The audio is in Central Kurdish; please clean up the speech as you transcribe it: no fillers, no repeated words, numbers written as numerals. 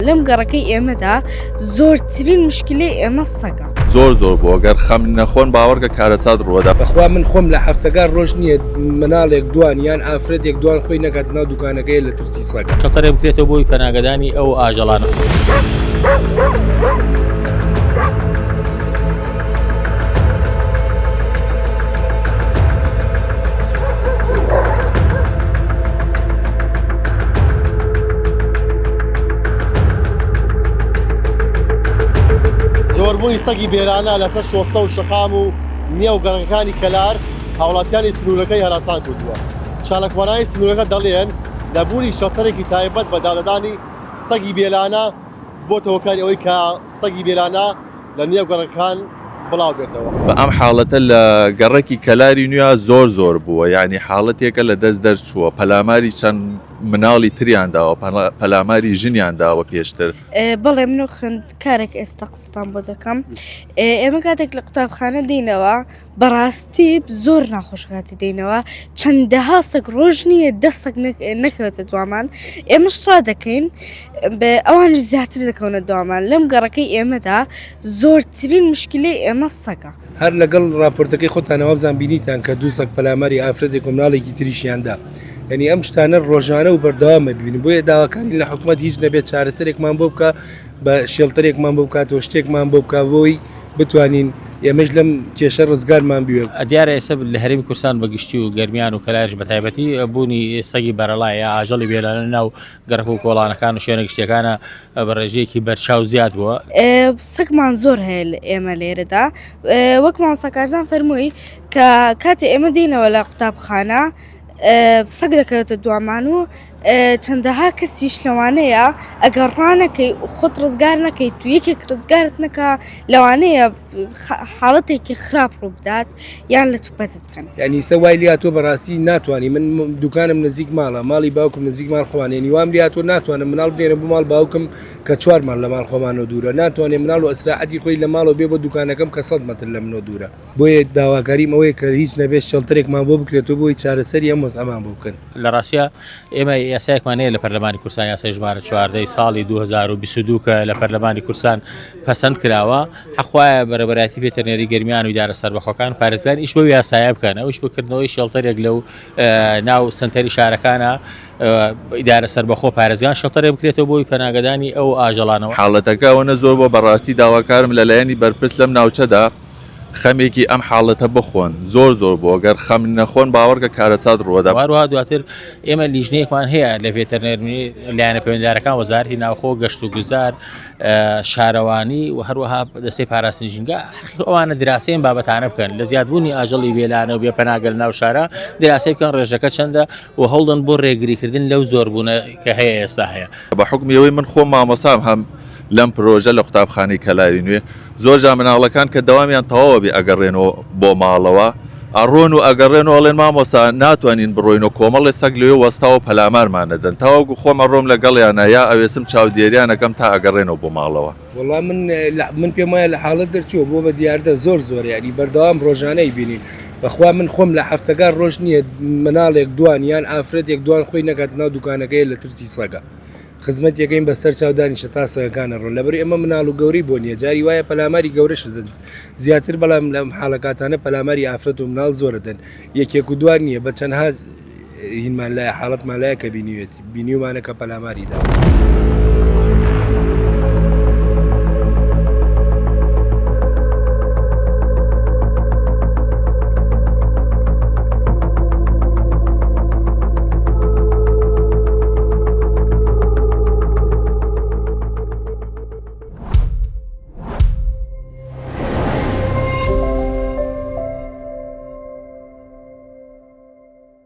لەم گەڕەکەی ئێمەدا زۆرترین مشکلەی ئێمە سەگە. زۆر بۆ ئەگەر خەم نەخۆن باوەڕکە کارەسات ڕووەدا. بەخوا من خۆم لە هەفتەگار ڕۆژ نییە مناڵێک دوان یان ئافرەتێک دوان خۆی نەکات ناو دوکانەکەی لە ترسی سەگە. شەتەرێ بکرێتەوە بۆی پەناگەدانی ئەو ئاژەڵانە. زۆربوونی سەگی بێرانە لەسەر شۆستە و شقام و نییە و گەڕەکانی کەلار هاوڵاتیانی سنوورەکەی هەراسان کردووە. چالکوانای سنوورەکە دەڵێن لەبوونی شەتەرێکی تایبەت بە دادەدانی سەگی بێرانە بۆ تەوەکاری ئەوەی کە سەگی بێرانە لە نییە گەڕەکان بڵاو بێتەوە. بە ئەم حاڵەتە لە گەڕێکی کەلاری نوێ زۆر بووە، یعنی حاڵەتێکە لە دەست دەرچووە، پەلاماری چەند مناڵی تریانداوە، پەلاماری ژنیانداوە پێشتر. بەڵێ من کارێک ئێستا قسەتان بۆ دەکەم. ئێمە کاتێک لە قوتابخانە دێنەوە بەڕاستی زۆر ناخۆشکاتی دێنەوە، چەندەها سەگ ڕۆژ نییە دەستێک نەکەوێتە دوامان. ئێمەش ڕا دەکەین بە ئەوان زیاتر دەکەونە دوامان. لەم گەڕەکەی ئێمەدا زۆرترین مشکلەی ئێمە سەگە. هەر لەگەڵ راپۆرتەکەی خۆتانەوە بزان بینیتان کە دوو سەگ پەلاماری ئافرەتێک و مناڵێکی تریشیاندا. یعنی ئەم شتانە ڕۆژانە و بەردەوامە ببینین، بۆیە داواکانی لە حکوومەت هیچ نەبێت چارەسەرێکمان بۆ بکە، بە شێڵتەرێکمان بۆ بکاتەوە، شتێکمان بۆ بکە بۆی بتوانین ئێمەش لەم کێشە ڕزگارمان بوێ. دیارە ئێستا لە هەرێمی کوردستان بەگشتی و گەرمیان و کەلارش بە تایبەتی بوونی سەگی بەرەڵایە ئاژەڵی بێلانە ناو گەڕک و کۆڵانەکان و شوێنە گشتەکانە بە ڕێژەیەکی بەرچاو زیاد بووە. سەگمان زۆر هەیە ئێمە لێرەدا، وەک مامۆستاکارزان فەرمووی کە کاتێ ئێمە دێنەوە لە قوتابخانە سەگ دەکەوێتە دوامان و چەندەها کەسیش لەوانەیە ئەگەر ڕانەکەی خۆت ڕزگار نەکەیت تو یەکێک ڕزگارت نەکە لەوانەیە حاڵەتێکی خراپ ڕوو بدات یان لە توپەتت بکەن. یعنی سەوای لاتۆ بەڕاستی ناتوانانی من دوکانم نزیک ماڵە، ماڵی باوکم نزیک ماڵ خۆوانێنی وام لاتۆ ناتوانم مناڵ بێنە بۆ ماڵ باوکم کە 4 ماڵ لە ماڵ خۆمانەوە دوورە، ناتوانێت مناڵ و ئەسراحەتی خۆی لە ماڵەوە بێ بۆ دوکانەکەم کە 100 مەتر لە منەوە دوورە. بۆیە داواکاریم ئەوەیە کە هیچ نەبێت شەڵتەرێکمان بۆ بکرێتەوە بۆی چارەسەری ئەم مۆزەمان بۆ بکەن. لە ڕاستیە ئێمە یاسایەکمانەیە لە پەرلەمانی کوردستان، یاسای ژمارە 14 ساڵی 2022 کە لە پەرلەمانی کوردستان پەسەند کراوە، حەقوایە بەرەبەرایەتی ڤێتەرنەری گەرمیان و ئیدارە سەربەخۆکان پارێزگار ئیش بەو یاسایە بکەن، ئەوش بکردنەوەی شێڵتەرێک لەو ناو سنتەری شارەکانە ئیدارە سەربەخۆ پارێزگان شێڵتەرێک بکرێتەوە بۆی پەناگەدانی ئەو ئاژەڵانەوە. حاڵەتەکە ئەوەنە زۆر بۆ بەڕاستی داواکارم لەلایەنی بەرپرس لەم ناوچەدا خەمێکی ئەم حاڵەتە بخۆن، زۆر بۆ ئەگەر خەم نەخۆن باوەڕکە کارەسات ڕووەدا. هەروەها دواتر ئێمە لیژنەیەکمان هەیە لە ڤێتەرنەری لایەنە پەیوەندیدارەکان وەزارەتی ناوخۆ گەشت و گوزار شارەوانی و هەروەها دەستەی پاراستنی ژینگە ئەوانە دراسەیەن بابەتانە بکەن لە زیادبوونی ئاژەڵی بێلانە و بێپەناگەل ناو شارە، دراسەی بکەن ڕێژەکە چەندە و هەوڵدن بۆ ڕێگریکردن لەو زۆربوونە کە هەیە ئێستا هەیە. بە حکمیەوەی من خۆم مامۆسام هەم لەم پرۆژە لە قوتابخانەی کەلاری نوێ زۆر جا مناڵەکان کە دەوامیان تەواوە بێ ئەگەڕێنەوە بۆ ماڵەوە ئەڕۆن و ئەگەڕێنەوە ئەڵێن مامۆستا ناتوانین بڕۆینەوە کۆمەڵی سەگ لەوێ وەستاوە پەلامارمانەدەن تاوەکو خۆمە ڕۆم لەگەڵیانە یا ئەوێسم چاودێریانەکەم تا ئەگەڕێنەوە بۆ ماڵەوە. وەڵام من پێم وایە لە حاڵەت دەرچووە بۆ بە دیاردە زۆر یعنی بەردەوام ڕۆژانەی بینین. بەخوا من خۆم لە هەفتەگار ڕۆژ نییە مناڵێک دوان یان ئافرەتێک دوان خۆی نەکات ناو دوکانەکەی لە ترسی سەگە. خزمەت یەکەین بەسەر چاودانیشە تا سەگەکانە ڕۆن لەبەر ئێمە مناڵ و گەوری بۆ نییە، جاری وایە پەلاماری گەورەش دەن زیاتر، بەڵام لەم حاڵەکاتانە پەلاماری ئافرەت و مناڵ زۆرە دەن، یەکێک و دوان نییە بە چەندها هینمان لایە حاڵەتمان لایە کە بینیوێت بینیومانە کە پەلاماریدا.